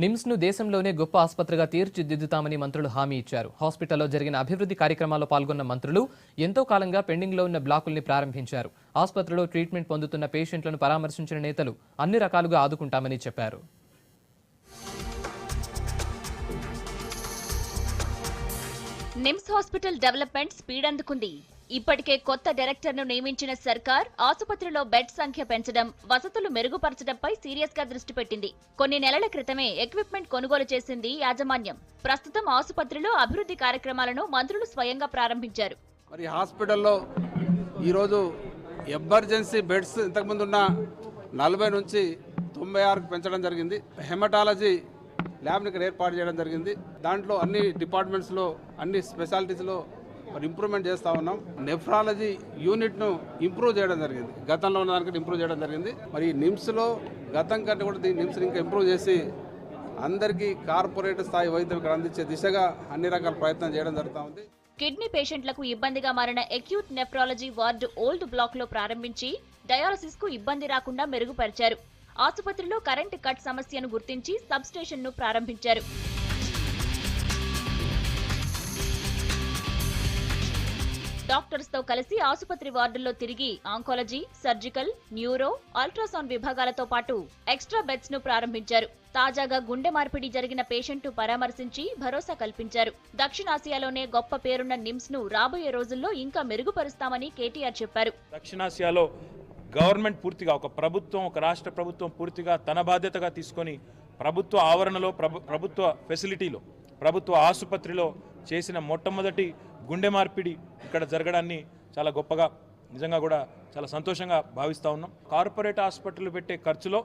నిమ్స్ ను దేశంలోనే గొప్ప ఆసుపత్రిగా తీర్చిదిద్దుతామని మంత్రులు హామీ ఇచ్చారు. హాస్పిటల్లో జరిగిన అభివృద్ధి కార్యక్రమాల్లో పాల్గొన్న మంత్రులు ఎంతో కాలంగా పెండింగ్ లో ఉన్న బ్లాకుల్ని ప్రారంభించారు. ఆసుపత్రిలో ట్రీట్మెంట్ పొందుతున్న పేషెంట్లను పరామర్శించిన నేతలు అన్ని రకాలుగా ఆదుకుంటామని చెప్పారు. నిమ్స్ హాస్పిటల్ డెవలప్మెంట్ స్పీడ్ అందుకుంది. ఇప్పటికే కొత్త డైరెక్టర్ను నియమించిన సర్కార్ ఆసుపత్రిలో బెడ్ సంఖ్య పెంచడం, వసతులు మెరుగుపరచడంపై సీరియస్ గా దృష్టి పెట్టింది. కొన్ని నెలల క్రితమే ఎక్విప్మెంట్ కొనుగోలు చేసింది యాజమాన్యం. ప్రస్తుతం ఆసుపత్రిలో అభివృద్ధి కార్యక్రమాలను మంత్రులు స్వయంగా ప్రారంభించారు. మరి హాస్పిటల్లో ఈరోజు ఎమర్జెన్సీ బెడ్స్ ఇంతకుముందు ఉన్న 40 నుంచి 96కు పెంచడం జరిగింది. హెమటాలజీ ల్యాబ్ని ఇక్కడ ఏర్పాటు చేయడం జరిగింది. దాంట్లో అన్ని డిపార్ట్మెంట్స్లో అన్ని స్పెషాలిటీస్లో మరి ఇంప్రూవ్మెంట్ చేస్తూ ఉన్నాం. నెఫ్రాలజీ యూనిట్ను ఇంప్రూవ్ చేయడం జరిగింది. గతంలో ఉన్న దానికంటే ఇంప్రూవ్ చేయడం జరిగింది. మరి నిమ్స్లో గతం కంటే కూడా దీన్ని నిమ్స్ని ఇంకా ఇంప్రూవ్ చేసి అందరికీ కార్పొరేట్ స్థాయి వైద్యం ఇక్కడ అందించే దిశగా అన్ని రకాల ప్రయత్నం చేయడం జరుగుతూ ఉంది. కిడ్నీ పేషెంట్లకు ఇబ్బందిగా మారిన acute nephrology ward old block లో ప్రారంభించి డయాలసిస్ కు ఇబ్బంది రాకుండా మెరుగుపరిచారు. ఆసుపత్రిలో కరెంటు కట్ సమస్యను గుర్తించి సబ్ స్టేషన్ ను ప్రారంభించారు. డాక్టర్స్ తో కలిసి ఆసుపత్రి వార్డుల్లో తిరిగి ఆంకాలజీ, సర్జికల్, న్యూరో, అల్ట్రాసౌండ్ విభాగాలతో పాటు ఎక్స్ట్రా బెడ్స్ ను ప్రారంభించారు. తాజాగా గుండె మార్పిడి జరిగిన పేషెంట్ పరామర్శించి భరోసా కల్పించారు. దక్షిణాసియాలోనే గొప్ప పేరున్న నిమ్స్ ను రాబోయే రోజుల్లో ఇంకా మెరుగుపరుస్తామని కేటీఆర్ చెప్పారు. దక్షిణాసియాలో గవర్నమెంట్ పూర్తిగా ఒక ప్రభుత్వం, ఒక రాష్ట్ర ప్రభుత్వం పూర్తిగా తన బాధ్యతగా తీసుకొని ప్రభుత్వ ఆవరణలో, ప్రభుత్వ ఫెసిలిటీలో, ప్రభుత్వ ఆసుపత్రిలో చేసిన మొట్టమొదటి గుండె మార్పిడి ఇక్కడ జరగడాన్ని చాలా గొప్పగా, నిజంగా కూడా చాలా సంతోషంగా భావిస్తూ ఉన్నాం. కార్పొరేట్ హాస్పిటల్ పెట్టే ఖర్చులో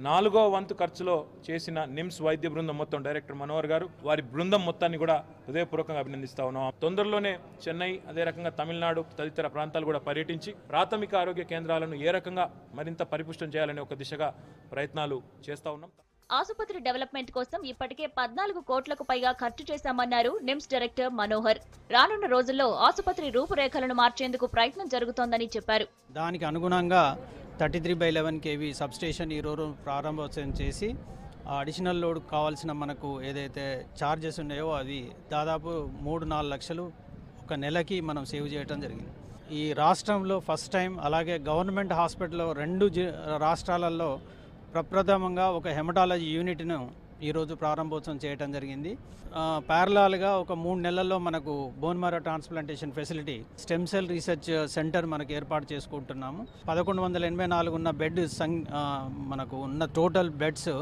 4వ వంతు ఖర్చులో చేసిన నిమ్స్ వైద్య బృందం మొత్తం డైరెక్టర్ మనోహర్ గారు, వారి బృందం మొత్తాన్ని కూడా హృదయపూర్వకంగా అభినందిస్తా ఉన్నాం. తొందరలోనే చెన్నై, అదే రకంగా తమిళనాడు తదితర ప్రాంతాలు కూడా పర్యటించి ప్రాథమిక ఆరోగ్య కేంద్రాలను ఏ రకంగా మరింత పరిపుష్టం చేయాలనే ఒక దిశగా ప్రయత్నాలు చేస్తా ఉన్నాం. ఆసుపత్రి డెవలప్మెంట్ కోసం ఇప్పటికే 14 కోట్లకు పైగా ఖర్చు చేశామన్నారు నిమ్స్ డైరెక్టర్ మనోహర్. రానున్న రోజుల్లో ఆసుపత్రి రూపురేఖలను మార్చేందుకు ప్రయత్నం జరుగుతోందని చెప్పారు. దానికి అనుగుణంగా 33/11 kV సబ్ స్టేషన్ ఈరోజు ప్రారంభోత్సవం చేసి అడిషనల్ లోడ్ కావాల్సిన మనకు ఏదైతే ఛార్జెస్ ఉన్నాయో అవి దాదాపు 3-4 లక్షలు ఒక నెలకి మనం సేవ్ చేయడం జరిగింది. ఈ రాష్ట్రంలో ఫస్ట్ టైం, అలాగే గవర్నమెంట్ హాస్పిటల్లో 2 రాష్ట్రాలలో ప్రప్రథమంగా ఒక హెమటాలజీ యూనిట్ను ఈరోజు ప్రారంభోత్సవం చేయడం జరిగింది. ప్యారలాల్గా ఒక 3 నెలల్లో మనకు bone marrow transplantation facility, stem cell research centre మనకు ఏర్పాటు చేసుకుంటున్నాము. 1184 ఉన్న బెడ్ మనకు ఉన్న టోటల్ బెడ్స్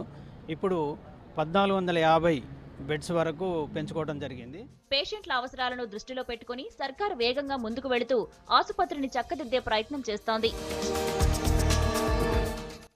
ఇప్పుడు 1450 బెడ్స్ వరకు పెంచుకోవడం జరిగింది. పేషెంట్ల అవసరాలను దృష్టిలో పెట్టుకుని సర్కారు వేగంగా ముందుకు వెళుతూ ఆసుపత్రిని చక్కదిద్దే ప్రయత్నం చేస్తోంది.